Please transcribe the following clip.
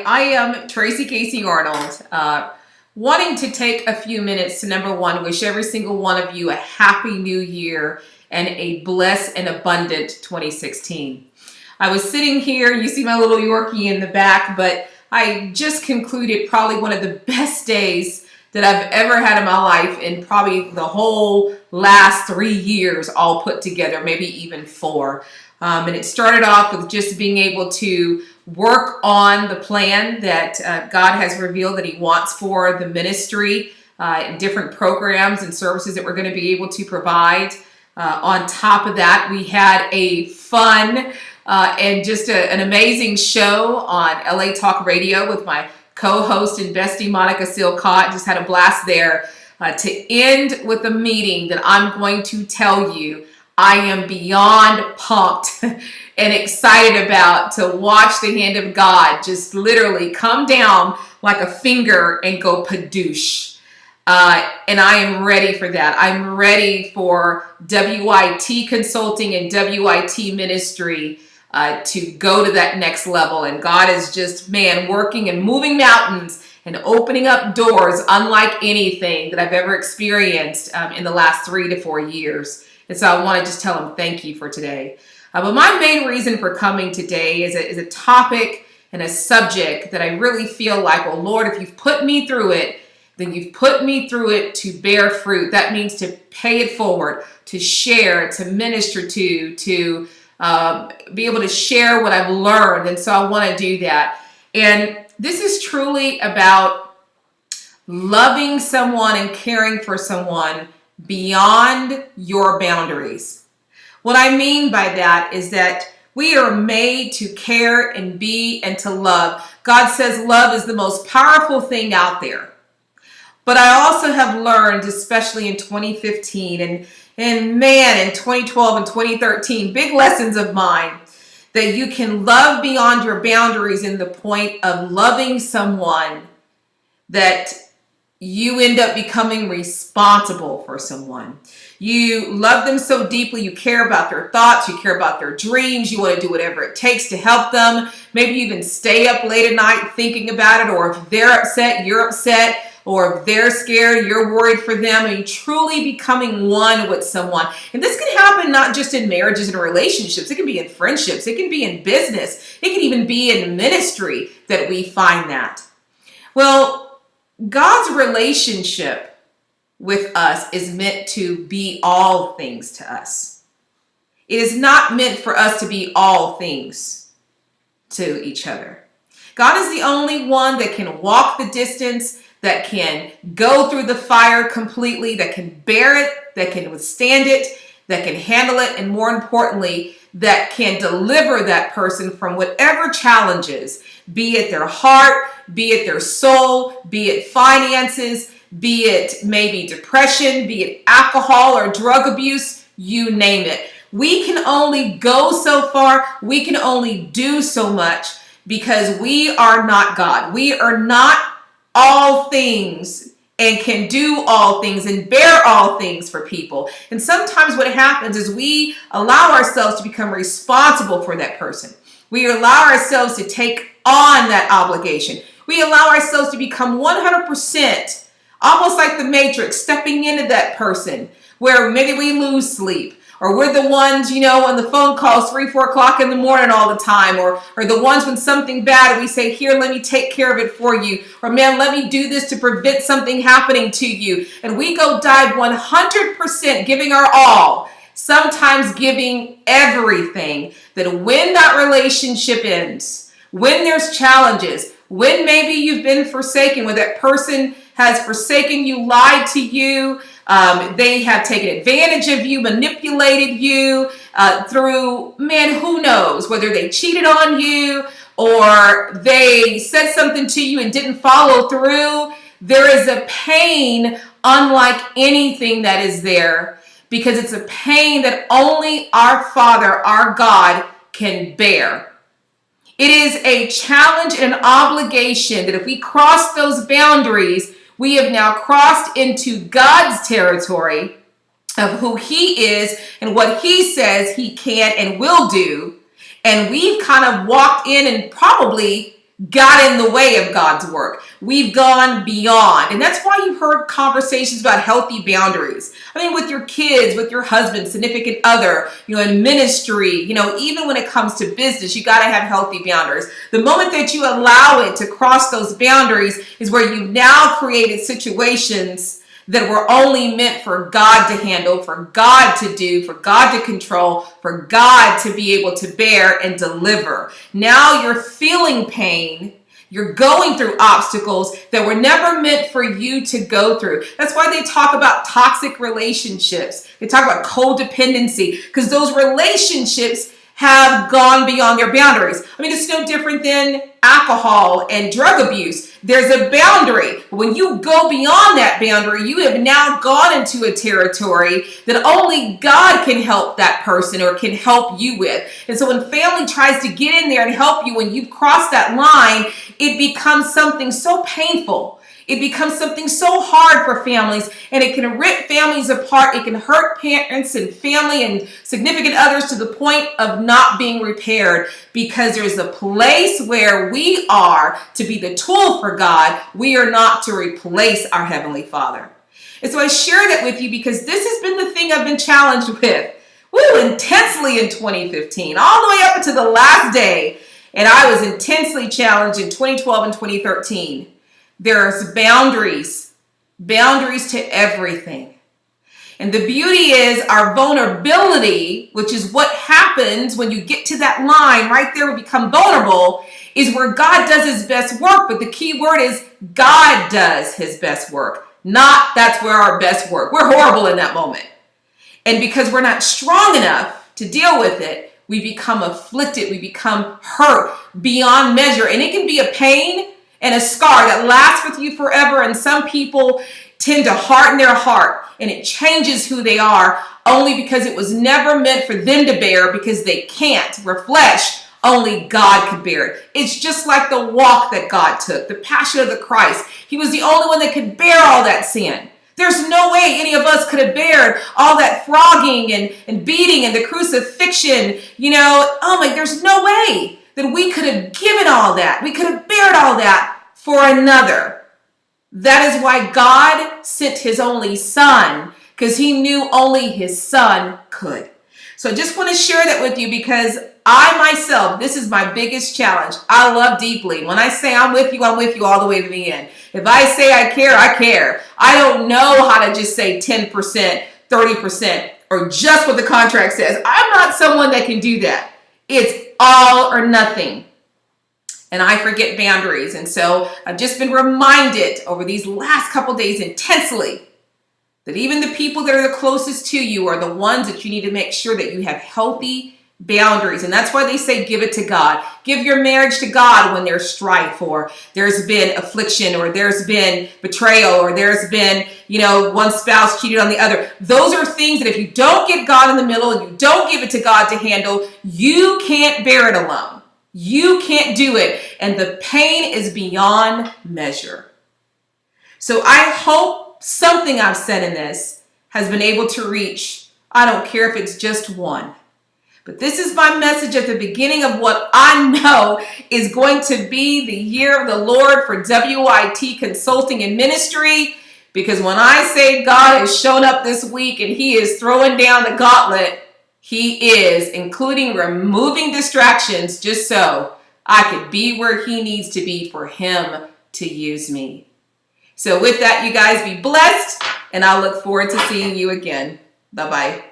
I am Tracy Casey-Arnold, wanting to take a few minutes to, number one, wish every single one of you a happy new year and a blessed and abundant 2016. I was sitting here, you see my little Yorkie in the back, but I just concluded probably one of the best days that I've ever had in my life, in probably the whole last 3 years all put together, maybe even 4. And it started off with just being able to work on the plan that God has revealed that He wants for the ministry, and different programs and services that we're going to be able to provide. On top of that, we had a fun and just an amazing show on LA Talk Radio with my co-host and bestie, Monica Silcott. Just had a blast there. To end with a meeting that I'm going to tell you I am beyond pumped and excited about, to watch the hand of God just literally come down like a finger and go padoosh. And I am ready for that. I'm ready for WIT Consulting and WIT Ministry to go to that next level. And God is just, man, working and moving mountains and opening up doors unlike anything that I've ever experienced in the last 3 to 4 years. And so I want to just tell Him thank you for today. But my main reason for coming today is a topic and a subject that I really feel like, well, Lord, if you've put me through it, then you've put me through it to bear fruit. That means to pay it forward, to share, to minister to be able to share what I've learned. And so I want to do that. And this is truly about loving someone and caring for someone beyond your boundaries. What I mean by that is that we are made to care and be and to love. God says love is the most powerful thing out there. But I also have learned, especially in 2015 and man, in 2012 and 2013, big lessons of mine, that you can love beyond your boundaries in the point of loving someone that you end up becoming responsible for someone. You love them so deeply, you care about their thoughts, you care about their dreams, you want to do whatever it takes to help them. Maybe you even stay up late at night thinking about it, or if they're upset, you're upset, or if they're scared, you're worried for them, and truly becoming one with someone. And this can happen not just in marriages and relationships, it can be in friendships, it can be in business, it can even be in ministry that we find that. Well, God's relationship with us is meant to be all things to us. It is not meant for us to be all things to each other. God is the only one that can walk the distance, that can go through the fire completely, that can bear it, that can withstand it, that can handle it, and more importantly, that can deliver that person from whatever challenges, be it their heart, be it their soul, be it finances, be it maybe depression, be it alcohol or drug abuse, you name it. We can only go so far, we can only do so much, because we are not God. We are not all things and can do all things and bear all things for people. And sometimes what happens is we allow ourselves to become responsible for that person. We allow ourselves to take on that obligation. We allow ourselves to become 100%, almost like the Matrix, stepping into that person, where maybe we lose sleep, or we're the ones, on the phone calls 3, 4 o'clock in the morning all the time, or the ones when something bad, we say, here, let me take care of it for you, or man, let me do this to prevent something happening to you. And we go dive 100%, giving our all, sometimes giving everything, that when that relationship ends, when there's challenges, when maybe you've been forsaken, when that person has forsaken you, lied to you, they have taken advantage of you, manipulated you through, man, who knows, whether they cheated on you or they said something to you and didn't follow through. There is a pain unlike anything that is there, because it's a pain that only our Father, our God, can bear. It is a challenge and an obligation that if we cross those boundaries, we have now crossed into God's territory of who He is and what He says He can and will do. And we've kind of walked in and probably got in the way of God's work. We've gone beyond. And that's why you've heard conversations about healthy boundaries. I mean, with your kids, with your husband, significant other, in ministry, even when it comes to business, you got to have healthy boundaries. The moment that you allow it to cross those boundaries is where you've now created situations that were only meant for God to handle, for God to do, for God to control, for God to be able to bear and deliver. Now you're feeling pain. You're going through obstacles that were never meant for you to go through. That's why they talk about toxic relationships. They talk about codependency, because those relationships have gone beyond their boundaries. I mean, it's no different than alcohol and drug abuse. There's a boundary. When you go beyond that boundary, you have now gone into a territory that only God can help that person or can help you with. And so when family tries to get in there and help you when you've crossed that line, it becomes something so painful. It becomes something so hard for families, and it can rip families apart. It can hurt parents and family and significant others to the point of not being repaired, because there's a place where we are to be the tool for God. We are not to replace our Heavenly Father. And so I share that with you because this has been the thing I've been challenged with intensely in 2015, all the way up to the last day. And I was intensely challenged in 2012 and 2013. There's boundaries to everything. And the beauty is our vulnerability, which is what happens when you get to that line right there, we become vulnerable, is where God does his best work. But the key word is God does his best work, not that's where our best work. We're horrible in that moment. And because we're not strong enough to deal with it, we become afflicted, we become hurt beyond measure. And it can be a pain and a scar that lasts with you forever. And some people tend to harden their heart, and it changes who they are only because it was never meant for them to bear, because they can't. We're flesh. Only God could bear it. It's just like the walk that God took, the passion of the Christ. He was the only one that could bear all that sin. There's no way any of us could have bared all that flogging and beating and the crucifixion. There's no way that we could have given all that. We could have bared all that for another. That is why God sent his only son, because he knew only his son could. So I just want to share that with you, because I myself, this is my biggest challenge. I love deeply. When I say I'm with you all the way to the end. If I say I care, I care. I don't know how to just say 10%, 30%, or just what the contract says. I'm not someone that can do that. It's all or nothing. And I forget boundaries. And so I've just been reminded over these last couple days intensely that even the people that are the closest to you are the ones that you need to make sure that you have healthy boundaries. And that's why they say give it to God. Give your marriage to God when there's strife, or there's been affliction, or there's been betrayal, or there's been, one spouse cheated on the other. Those are things that if you don't get God in the middle and you don't give it to God to handle, you can't bear it alone. You can't do it. And the pain is beyond measure. So I hope something I've said in this has been able to reach, I don't care if it's just one. But this is my message at the beginning of what I know is going to be the year of the Lord for WIT Consulting and Ministry. Because when I say God has shown up this week and he is throwing down the gauntlet, he is, including removing distractions just so I could be where he needs to be for him to use me. So with that, you guys be blessed, and I look forward to seeing you again. Bye-bye.